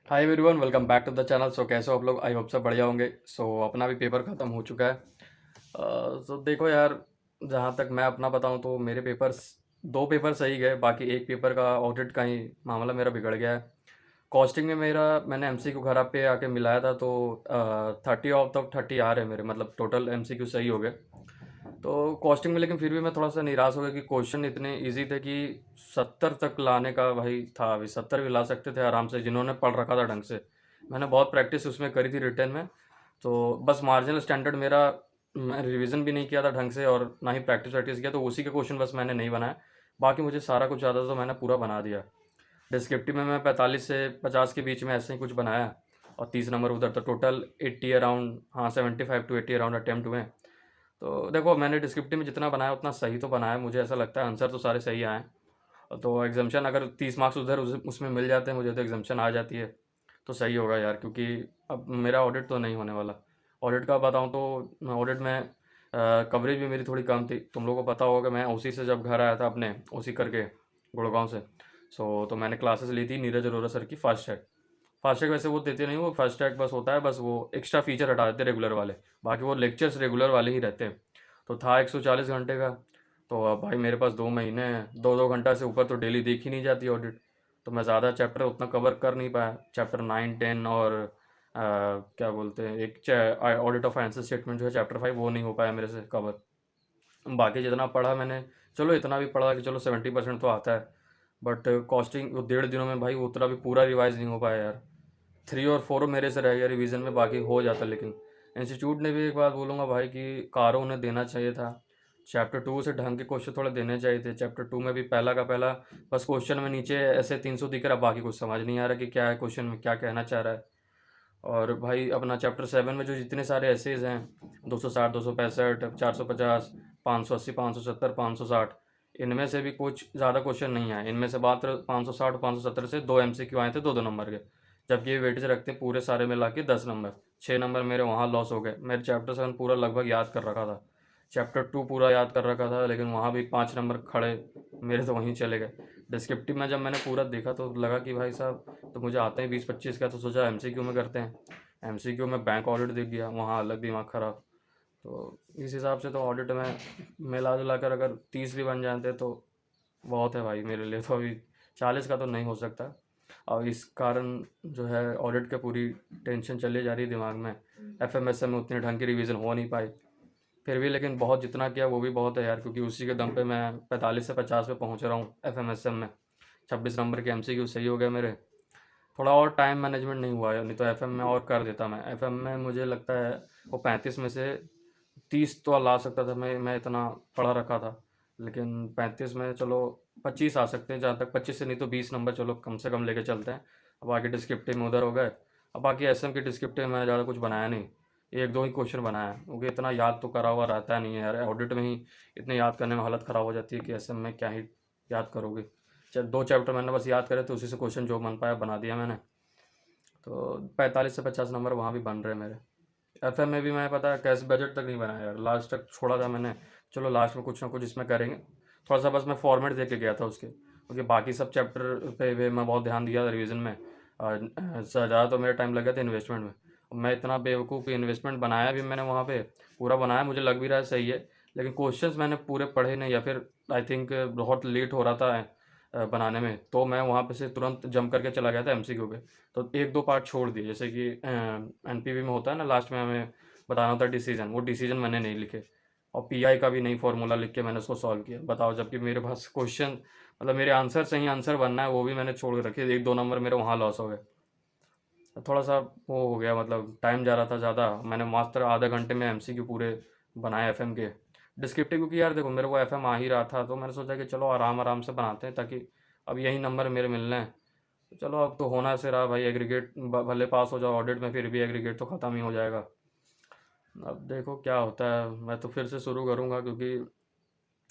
Hi everyone, welcome back to the channel. So कैसे हो आप लोग? आई होप सब बढ़िया होंगे। अपना भी पेपर ख़त्म हो चुका है। देखो यार, जहाँ तक मैं अपना बताऊँ तो मेरे पेपर्स दो पेपर सही गए, बाकी एक पेपर का ऑडिट का ही मामला मेरा बिगड़ गया है। कॉस्टिंग में मेरा मैंने एमसीक्यू घर पे आके मिलाया था, तो 30 आउट ऑफ 30 आ रहे मेरे, मतलब टोटल एमसीक्यू सही हो गए। तो कॉस्टिंग में लेकिन फिर भी मैं थोड़ा सा निराश हो गया कि क्वेश्चन इतने इजी थे कि 70 तक लाने का भाई था। अभी 70 भी ला सकते थे आराम से, जिन्होंने पढ़ रखा था ढंग से। मैंने बहुत प्रैक्टिस उसमें करी थी रिटर्न में। तो बस मार्जिनल स्टैंडर्ड मेरा, मैं रिवीजन भी नहीं किया था ढंग से और ना ही प्रैक्टिस वैक्टिस किया, तो उसी के क्वेश्चन बस मैंने नहीं बनाया। बाकी मुझे सारा कुछ आता था तो मैंने पूरा बना दिया। डिस्क्रिप्टिव में मैं 45 से 50 के बीच में ऐसे ही कुछ बनाया, और 30 नंबर उधर, तो टोटल 80 अराउंड, हाँ 75 to 80 अराउंड अटैम्प्ट हुए। तो देखो, मैंने डिस्क्रिप्टिव में जितना बनाया उतना सही तो बनाया, मुझे ऐसा लगता है आंसर तो सारे सही आए। तो एग्जामेशन अगर 30 मार्क्स उधर उसमें मिल जाते हैं मुझे, तो एग्जामेशन आ जाती है तो सही होगा यार, क्योंकि अब मेरा ऑडिट तो नहीं होने वाला। ऑडिट का बताऊँ तो ऑडिट में कवरेज भी मेरी थोड़ी कम थी। तुम लोगों को पता होगा, मैं ओसी से जब घर आया था अपने, ओसी करके, गुड़गांव से। तो मैंने क्लासेस ली थी नीरज अरोरा सर की फास्टैग। फास्टैग वैसे वो देते नहीं, वो फास्टैग बस होता है, बस वो एक्स्ट्रा फीचर हटा देते रेगुलर वाले। बाकी वो लेक्चर्स रेगुलर वाले ही रहते हैं। तो था 140 घंटे का। तो अब भाई मेरे पास 2 महीने हैं, 2-2 घंटा से ऊपर तो डेली देख ही नहीं जाती ऑडिट। तो मैं ज़्यादा चैप्टर उतना कवर कर नहीं पाया, चैप्टर 9-10 और क्या बोलते हैं, एक ऑडिट ऑफ फाइनेंशियल स्टेटमेंट जो है चैप्टर 5, वो नहीं हो पाया मेरे से कवर। बाकी जितना पढ़ा मैंने, चलो इतना भी पढ़ा कि चलो 70% तो आता है। बट कॉस्टिंग 1.5 दिनों में भाई उतना भी पूरा रिवाइज नहीं हो पाया यार। 3 और 4 मेरे से रह गया रिवीजन में, बाकी हो जाता। लेकिन इंस्टीट्यूट ने भी एक बात बोलूँगा भाई कि कारो उन्हें देना चाहिए था। चैप्टर 2 से ढंग के क्वेश्चन थोड़े देने चाहिए थे। चैप्टर 2 में भी पहला का पहला बस क्वेश्चन में नीचे ऐसे 300 दिख रहा, बाकी कुछ समझ नहीं आ रहा कि क्या है क्वेश्चन में, क्या कहना चाह रहा है। और भाई अपना चैप्टर 7 में जो जितने सारे एसेज हैं, 260, 265, 450, 580, 570, 560, इनमें से भी कुछ ज़्यादा क्वेश्चन नहीं आए। इनमें से मात्र 560, 570 से 2 एमसीक्यू आए थे, 2-2 नंबर के। जबकि ये वेटेज रखते हैं पूरे सारे मिला के 10 नंबर। 6 नंबर मेरे वहाँ लॉस हो गए। मेरे चैप्टर 7 पूरा लगभग याद कर रखा था, चैप्टर 2 पूरा याद कर रखा था, लेकिन वहाँ भी 5 नंबर खड़े मेरे तो वहीं चले गए। डिस्क्रिप्टिव में जब मैंने पूरा देखा तो लगा कि भाई साहब, तो मुझे आते हैं 20-25 का, तो सोचा एमसीक्यू में करते हैं। एमसीक्यू में बैंक ऑडिट दिख गया, वहाँ अलग दिमाग खराब। तो इस हिसाब से तो ऑडिट में मिला जुला कर अगर 30 भी बन जाते तो बहुत है भाई मेरे लिए। तो अभी 40 का तो नहीं हो सकता। और इस कारण जो है ऑडिट के पूरी टेंशन चली जा रही है दिमाग में। एफएमएसएम में उतनी ढंग की रिवीजन हो नहीं पाई। फिर भी लेकिन बहुत जितना किया वो भी बहुत है यार, क्योंकि उसी के दम पे मैं 45 से 50 पे पहुंच रहा हूँ एफएमएसएम में। 26 नंबर के एमसीक्यू सही हो गए मेरे। थोड़ा और टाइम मैनेजमेंट नहीं हुआ है, नहीं तो एफएम में और कर देता मैं। एफएम में मुझे लगता है वो 35 में से 30 तो ला सकता था, मैं इतना पढ़ा रखा था। लेकिन 35 में चलो 25 आ सकते हैं, जहाँ तक 25 से नहीं तो 20 नंबर चलो कम से कम लेके चलते हैं। अब बाकी डिस्क्रिप्टिव में उधर हो गए। अब बाकी एसएम की डिस्क्रिप्टिव में ज़्यादा कुछ बनाया नहीं, एक दो ही क्वेश्चन बनाया है, क्योंकि इतना याद तो करा हुआ रहता नहीं है यार। ऑडिट में ही इतने याद करने में हालत ख़राब हो जाती है कि एसएम में क्या ही याद करोगे। 2 चैप्टर मैंने बस याद करे, तो उसी से क्वेश्चन जो बन पाया बना दिया मैंने। तो 45 से 50 नंबर वहाँ भी बन रहे हैं मेरे। एफएम में भी मैं पता है कैसे बजट तक नहीं बनाया यार, लास्ट तक छोड़ा था मैंने। चलो लास्ट में कुछ ना कुछ इसमें करेंगे। थोड़ा सा बस मैं फॉर्मेट दे के गया था उसके, क्योंकि बाकी सब चैप्टर पे मैं बहुत ध्यान दिया था रिवीजन में। ज़्यादा तो मेरा टाइम लग गया था इन्वेस्टमेंट में। मैं इतना बेवकूफ़, इन्वेस्टमेंट बनाया भी मैंने वहाँ पे, पूरा बनाया, मुझे लग भी रहा है सही है। लेकिन क्वेश्चंस मैंने पूरे पढ़े नहीं, या फिर आई थिंक बहुत लेट हो रहा था बनाने में, तो मैं वहाँ पे से तुरंत जंप करके चला गया था एमसीक्यू पे। तो एक दो पार्ट छोड़ दिए, जैसे कि एनपीवी में होता है ना, लास्ट में हमें बताना होता है डिसीजन, वो डिसीजन मैंने नहीं लिखे। और पीआई का भी नहीं फार्मूला लिख के मैंने उसको सॉल्व किया, बताओ। जबकि मेरे पास क्वेश्चन, मतलब मेरे आंसर से ही आंसर बनना है, वो भी मैंने छोड़ के रखे। 1-2 नंबर मेरे वहाँ लॉस हो गए। तो थोड़ा सा वो हो गया, मतलब टाइम जा रहा था ज़्यादा। मैंने मात्र आधा घंटे में एमसीक्यू पूरे बनाए एफएम के। डिस्क्रिप्टिव, क्योंकि यार देखो मेरे को एफएम आ ही रहा था, तो मैंने सोचा कि चलो आराम आराम से बनाते हैं, ताकि अब यही नंबर मेरे मिलने हैं। तो चलो, अब तो होना से रहा भाई, एग्रीगेट भले पास हो जाओ ऑडिट में, फिर भी एग्रीगेट तो ख़त्म ही हो जाएगा। अब देखो क्या होता है, मैं तो फिर से शुरू करूँगा, क्योंकि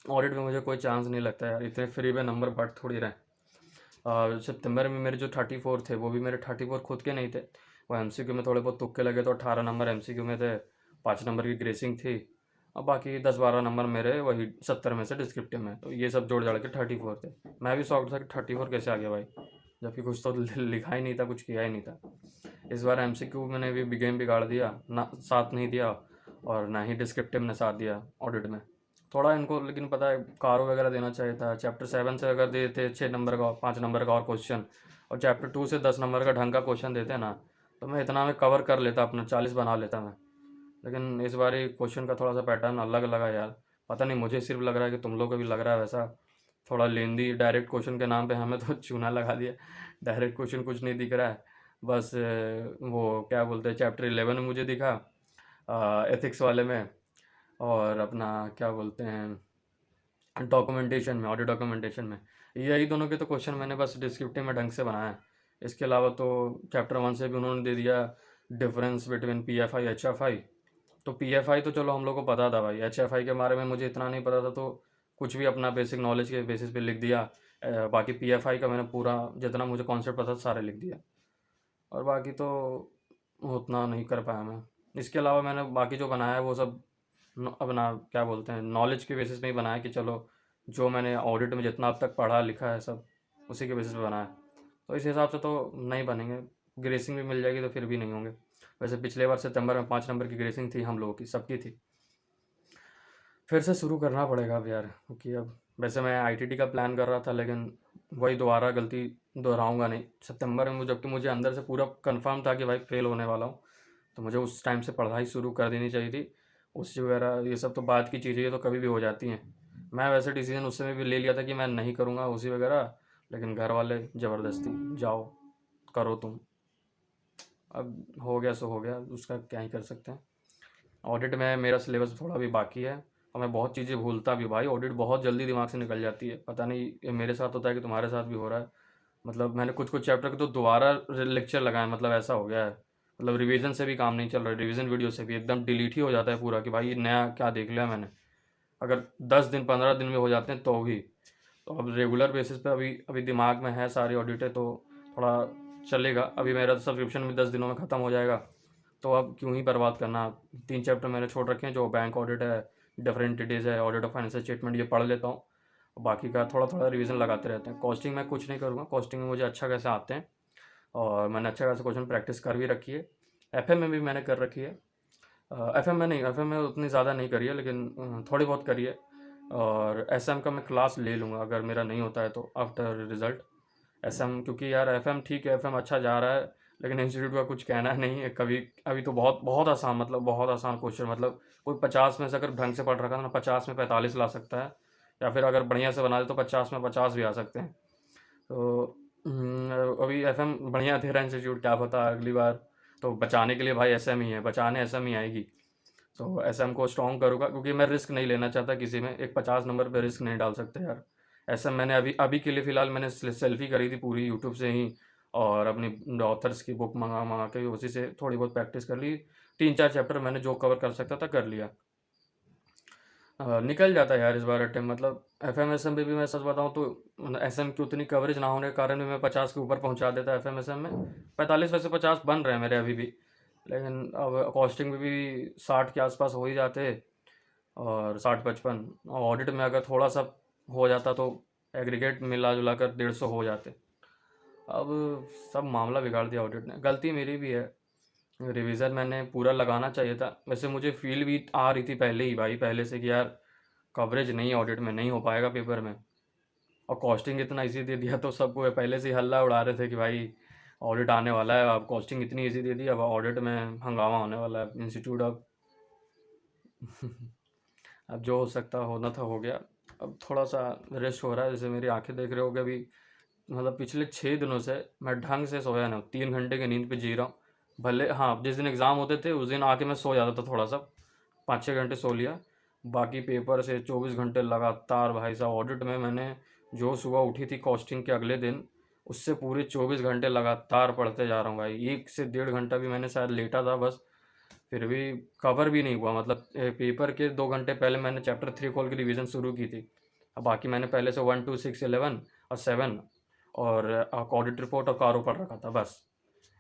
ऑडिट में मुझे कोई चांस नहीं लगता यार, इतने फ्री में नंबर बढ़ थोड़ी रहे। सितंबर में मेरे जो 34 थे, वो भी मेरे 34 खुद के नहीं थे। वो एमसीक्यू में थोड़े बहुत तुक्के लगे, तो 18 नंबर एमसीक्यू में थे, 5 नंबर की ग्रेसिंग थी। अब बाकी 10-12 नंबर मेरे वही 70 में से डिस्क्रिप्टिव में, तो ये सब जोड़ जाड़ के 34 थे। मैं भी शॉक्ड था कि 34 कैसे आ गया भाई। जबकि कुछ तो लिखा ही नहीं था, कुछ किया ही नहीं था। इस बार एमसीक्यू मैंने भी गेम बिगाड़ दिया ना, साथ नहीं दिया, और ना ही डिस्क्रिप्टिव ने साथ दिया ऑडिट में। थोड़ा इनको लेकिन पता है कारो वगैरह देना चाहिए था। चैप्टर 7 से अगर देते 6 नंबर का, 5 नंबर का और क्वेश्चन, और चैप्टर 2 से 10 नंबर का ढंग का क्वेश्चन देते ना, तो मैं इतना में कवर कर लेता, अपना 40 बना लेता मैं। लेकिन इस बार क्वेश्चन का थोड़ा सा पैटर्न अलग लगा यार। पता नहीं मुझे सिर्फ लग रहा है कि तुम लोग को भी लग रहा है वैसा। थोड़ा लेंदी डायरेक्ट क्वेश्चन के नाम पे हमें तो चूना लगा दिया। डायरेक्ट क्वेश्चन कुछ नहीं दिख रहा है। बस वो क्या बोलते हैं, चैप्टर 11 में मुझे दिखा, एथिक्स वाले में, और अपना क्या बोलते हैं, डॉक्यूमेंटेशन में, ऑडियो डॉक्यूमेंटेशन में। यही दोनों के तो क्वेश्चन मैंने बस डिस्क्रिप्टिव में ढंग से बनाया है। इसके अलावा तो चैप्टर 1 से भी उन्होंने दे दिया डिफरेंस बिटवीन पीएफआई एचएफआई। तो पीएफआई तो चलो हम लोग को पता था भाई, एचएफआई के बारे में मुझे इतना नहीं पता था, तो कुछ भी अपना बेसिक नॉलेज के बेसिस पे लिख दिया। बाकी पीएफआई का मैंने पूरा जितना मुझे कॉन्सेप्ट पता था सारे लिख दिया। और बाकी तो उतना नहीं कर पाया मैं। इसके अलावा मैंने बाकी जो बनाया है वो सब अपना क्या बोलते हैं, नॉलेज के बेसिस पे ही बनाया कि चलो जो मैंने ऑडिट में जितना अब तक पढ़ा लिखा है सब उसी के बेसिस पे बनाया। तो इस हिसाब से तो नहीं बनेंगे। ग्रेसिंग भी मिल जाएगी तो फिर भी नहीं होंगे। वैसे पिछले बार सितंबर में 5 नंबर की ग्रेसिंग थी हम लोगों की, सबकी थी। फिर से शुरू करना पड़ेगा अब यार, क्योंकि अब वैसे मैं आईटीटी का प्लान कर रहा था, लेकिन वही दोबारा गलती दोहराऊंगा नहीं। सितंबर में जबकि मुझे अंदर से पूरा कंफर्म था कि भाई फेल होने वाला हूँ, तो मुझे उस टाइम से पढ़ाई शुरू कर देनी चाहिए थी। उससे वगैरह ये सब तो बात की चीज़ें, ये तो कभी भी हो जाती हैं। मैं वैसे डिसीजन उस समय भी ले लिया था कि मैं नहीं करूँगा उसी वगैरह, लेकिन घर वाले ज़बरदस्ती जाओ करो तुम। अब हो गया सो हो गया, उसका क्या ही कर सकते हैं। ऑडिट में मेरा सिलेबस थोड़ा भी बाकी है, और मैं बहुत चीज़ें भूलता भी हूँ भाई। ऑडिट बहुत जल्दी दिमाग से निकल जाती है, पता नहीं ये मेरे साथ होता है कि तुम्हारे साथ भी हो रहा है। मतलब मैंने कुछ कुछ चैप्टर के तो दोबारा लेक्चर लगाए, मतलब ऐसा हो गया है। मतलब रिवीजन से भी काम नहीं चल रहा है, रिवीजन वीडियो से भी एकदम डिलीट ही हो जाता है पूरा, कि भाई नया क्या देख लिया मैंने। अगर 10 दिन 15 दिन में हो जाते हैं तो भी, तो अब रेगुलर बेसिस पे अभी अभी दिमाग में है सारी ऑडिटें, तो थोड़ा चलेगा। अभी मेरा सब्सक्रिप्शन भी 10 दिनों में ख़त्म हो जाएगा, तो अब क्यों ही बर्बाद करना। 3 चैप्टर मैंने छोड़ रखे हैं, जो बैंक ऑडिट है, डिफरेंट एंटिटीज़ है, ऑडिट ऑफ फाइनेंशियल स्टेटमेंट, ये पढ़ लेता हूँ। बाकी का थोड़ा थोड़ा रिवीजन लगाते रहते हैं। कॉस्टिंग में कुछ नहीं करूँगा, कॉस्टिंग में मुझे अच्छा कैसे आते हैं, और मैंने अच्छा खासा क्वेश्चन प्रैक्टिस कर भी रखी है। एफएम में भी मैंने कर रखी है। एफएम में नहीं, एफएम में उतनी ज़्यादा नहीं करी है, लेकिन थोड़ी बहुत करी है। और एसएम का मैं क्लास ले लूँगा अगर मेरा नहीं होता है तो, आफ्टर रिजल्ट। एसएम क्योंकि यार एफएम ठीक है, एफएम अच्छा जा रहा है, लेकिन इंस्टीट्यूट का कुछ कहना नहीं है कभी। अभी तो बहुत बहुत आसान, मतलब बहुत आसान क्वेश्चन, मतलब कोई 50 में से अगर ढंग से पढ़ रखा था ना, 50 में 45 ला सकता है, या फिर अगर बढ़िया से बना दे तो 50 में 50 भी आ सकते हैं। तो अभी एफएम बढ़िया दे रहा है इंस्टीट्यूट, क्या पता अगली बार तो बचाने के लिए भाई एसएम ही है, बचाने एसएम ही आएगी। तो एसएम को स्ट्रॉन्ग करूँगा, क्योंकि मैं रिस्क नहीं लेना चाहता किसी में। एक 50 नंबर पे रिस्क नहीं डाल सकते यार। एसएम मैंने अभी अभी के लिए फ़िलहाल मैंने सेल्फी करी थी पूरी यूट्यूब से ही, और अपनी ऑथर्स की बुक मंगा मंगा के उसी से थोड़ी बहुत प्रैक्टिस कर ली। 3 4 चैप्टर मैंने जो कवर कर सकता था कर लिया। निकल जाता है यार इस बार अटेम्प्ट। मतलब एफ एम एस एम में भी मैं सच बताऊँ तो एस एम की उतनी कवरेज ना होने के कारण भी मैं 50 के ऊपर पहुंचा देता एफ एम एस एम में। 45 वैसे 50 बन रहे हैं मेरे अभी भी, लेकिन अब कॉस्टिंग में भी 60 के आसपास हो ही जाते, और 60 55। ऑडिट में अगर थोड़ा सा हो जाता तो एग्रीगेट मिला जुला कर 150 हो जाते। अब सब मामला बिगाड़ दिया ऑडिट ने, गलती मेरी भी है। रिवीजन मैंने पूरा लगाना चाहिए था। वैसे मुझे फील भी आ रही थी पहले ही भाई, पहले से, कि यार कवरेज नहीं है ऑडिट में, नहीं हो पाएगा पेपर में। और कॉस्टिंग इतना इजी दे दिया तो सबको पहले से ही हल्ला उड़ा रहे थे कि भाई ऑडिट आने वाला है, अब कॉस्टिंग इतनी इजी दे दी, अब ऑडिट में हंगामा होने वाला है इंस्टीट्यूट। अब अब जो हो सकता होना था हो गया। अब थोड़ा सा रेस्ट हो रहा है, जैसे मेरी आंखें देख रहे हो अभी। मतलब पिछले 6 दिनों से मैं ढंग से सोया ना, 3 घंटे की नींद पे जी रहा हूँ। भले हाँ, जिस दिन एग्ज़ाम होते थे उस दिन आके मैं सो जाता था थोड़ा सा, 5 6 घंटे सो लिया। बाकी पेपर से 24 घंटे लगातार भाई साहब। ऑडिट में मैंने जो सुबह उठी थी कॉस्टिंग के अगले दिन, उससे पूरे 24 घंटे लगातार पढ़ते जा रहा हूँ भाई। 1 से 1.5 घंटा भी मैंने शायद लेटा था बस, फिर भी कवर भी नहीं हुआ। मतलब पेपर के 2 घंटे पहले मैंने चैप्टर 3 खोल के रिवीजन शुरू की थी। अब बाकी मैंने पहले से 1 2 6 11 और 7 और ऑडिट रिपोर्ट और कारो पढ़ रखा था बस।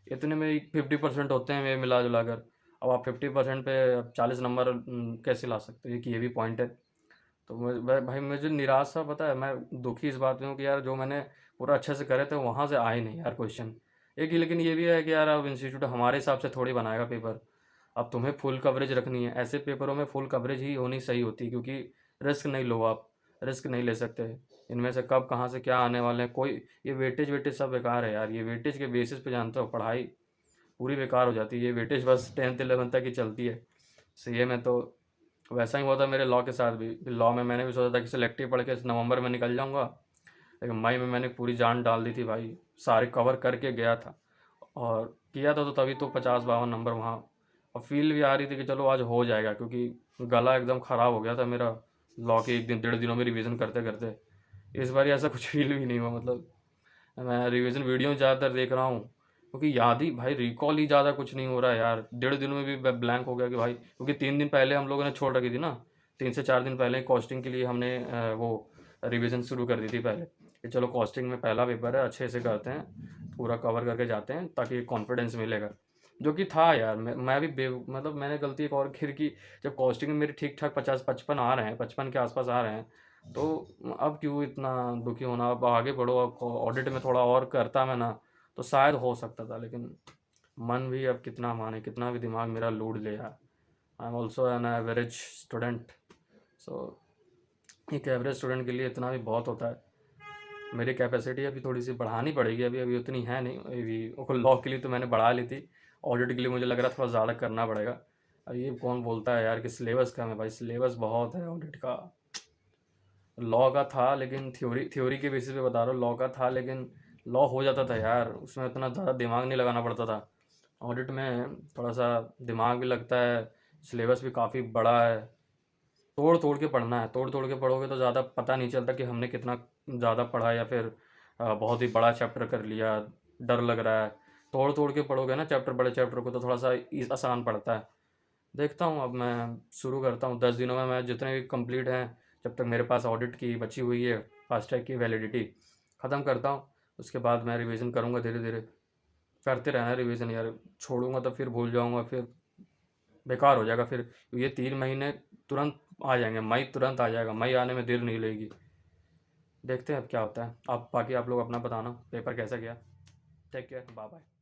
इतने में 50% होते हैं ये मिला जुला कर। अब आप 50% पे 40 नंबर कैसे ला सकते हो, ये भी पॉइंट है। तो भाई मुझे निराशा, पता है मैं दुखी इस बात में हूँ कि यार जो मैंने पूरा अच्छे से करे तो वहाँ से आए नहीं यार क्वेश्चन। एक ही लेकिन ये भी है कि यार अब इंस्टीट्यूट हमारे हिसाब से थोड़ी बनाएगा पेपर। अब तुम्हें फुल कवरेज रखनी है, ऐसे पेपरों में फुल कवरेज ही होनी सही होती है, क्योंकि रिस्क नहीं लो आप, रिस्क नहीं ले सकते। इनमें से कब कहाँ से क्या आने वाले हैं कोई, ये वेटेज वेटेज सब बेकार है यार। ये वेटेज के बेसिस पे जानते हो पढ़ाई पूरी बेकार हो जाती है। ये वेटेज बस 10th 11th तक ही चलती है। सीए में तो वैसा ही हुआ था मेरे लॉ के साथ भी। लॉ में मैंने भी सोचा था कि सिलेक्टिव पढ़ के नवंबर में निकल जाऊंगा, लेकिन मई में मैंने पूरी जान डाल दी थी भाई, सारे कवर करके गया था। और किया था तो तभी तो 50 52 नंबर वहाँ। और फील भी आ रही थी कि चलो आज हो जाएगा, क्योंकि गला एकदम ख़राब हो गया था मेरा लॉ के 1 दिन 1.5 दिनों में रिवीजन करते करते। इस बार ऐसा कुछ फील भी नहीं हुआ। मतलब मैं रिवीजन वीडियो ज़्यादातर देख रहा हूँ, क्योंकि याद ही भाई रिकॉल ही ज़्यादा कुछ नहीं हो रहा है यार। 1.5 दिन में भी ब्लैंक हो गया कि भाई, क्योंकि 3 दिन पहले हम लोगों ने छोड़ रखी थी ना, 3 से 4 दिन पहले कॉस्टिंग के लिए हमने वो रिवीजन शुरू कर दी थी पहले, कि चलो कॉस्टिंग में पहला पेपर है अच्छे से करते हैं, पूरा कवर करके जाते हैं ताकि कॉन्फिडेंस मिलेगा। जो कि था यार, मैं भी मतलब मैंने गलती एक और फिर की। जब कॉस्टिंग में मेरे ठीक ठाक 50 55 आ रहे हैं, 55 के आसपास आ रहे हैं, तो अब क्यों इतना दुखी होना। अब आगे बढ़ो, अब ऑडिट में थोड़ा और करता मैं ना, तो शायद हो सकता था। लेकिन मन भी अब कितना माने, कितना भी दिमाग मेरा लोड ले यार। I am also an average student, so एक एवरेज स्टूडेंट के लिए इतना भी बहुत होता है। मेरी कैपेसिटी अभी थोड़ी सी बढ़ानी पड़ेगी, अभी अभी उतनी है नहीं। अभी लॉ के लिए तो मैंने बढ़ा ली थी, ऑडिट के लिए मुझे लग रहा थोड़ा ज़्यादा करना पड़ेगा। अब ये कौन बोलता है यार कि सिलेबस कम है, भाई सिलेबस बहुत है ऑडिट का। लॉ का था लेकिन थ्योरी थ्योरी के बेसिस पे बता रहा हूँ, लॉ का था लेकिन लॉ हो जाता था यार, उसमें उतना ज़्यादा दिमाग नहीं लगाना पड़ता था। ऑडिट में थोड़ा सा दिमाग भी लगता है, सिलेबस भी काफ़ी बड़ा है, तोड़ तोड़ के पढ़ना है। तोड़ तोड़ के पढ़ोगे तो ज़्यादा पता नहीं चलता कि हमने कितना ज़्यादा पढ़ा, या फिर बहुत ही बड़ा चैप्टर कर लिया, डर लग रहा है। तोड़ तोड़ के पढ़ोगे ना चैप्टर, बड़े चैप्टर को, तो थोड़ा सा आसान पड़ता है। देखता हूँ, अब मैं शुरू करता हूँ 10 दिनों में। मैं जितने भी कंप्लीट हैं, जब तक मेरे पास ऑडिट की बची हुई है फास्ट ट्रैक की वैलिडिटी, ख़त्म करता हूँ। उसके बाद मैं रिवीजन करूँगा धीरे धीरे। करते रहना रिवीजन यार, छोड़ूंगा तो फिर भूल जाऊँगा, फिर बेकार हो जाएगा फिर। ये 3 महीने तुरंत आ जाएंगे, मई तुरंत आ जाएगा, मई आने में देर नहीं लगेगी। देखते हैं अब क्या होता है। आप बाकी आप लोग अपना बताना पेपर कैसा गया। Take care, bye bye.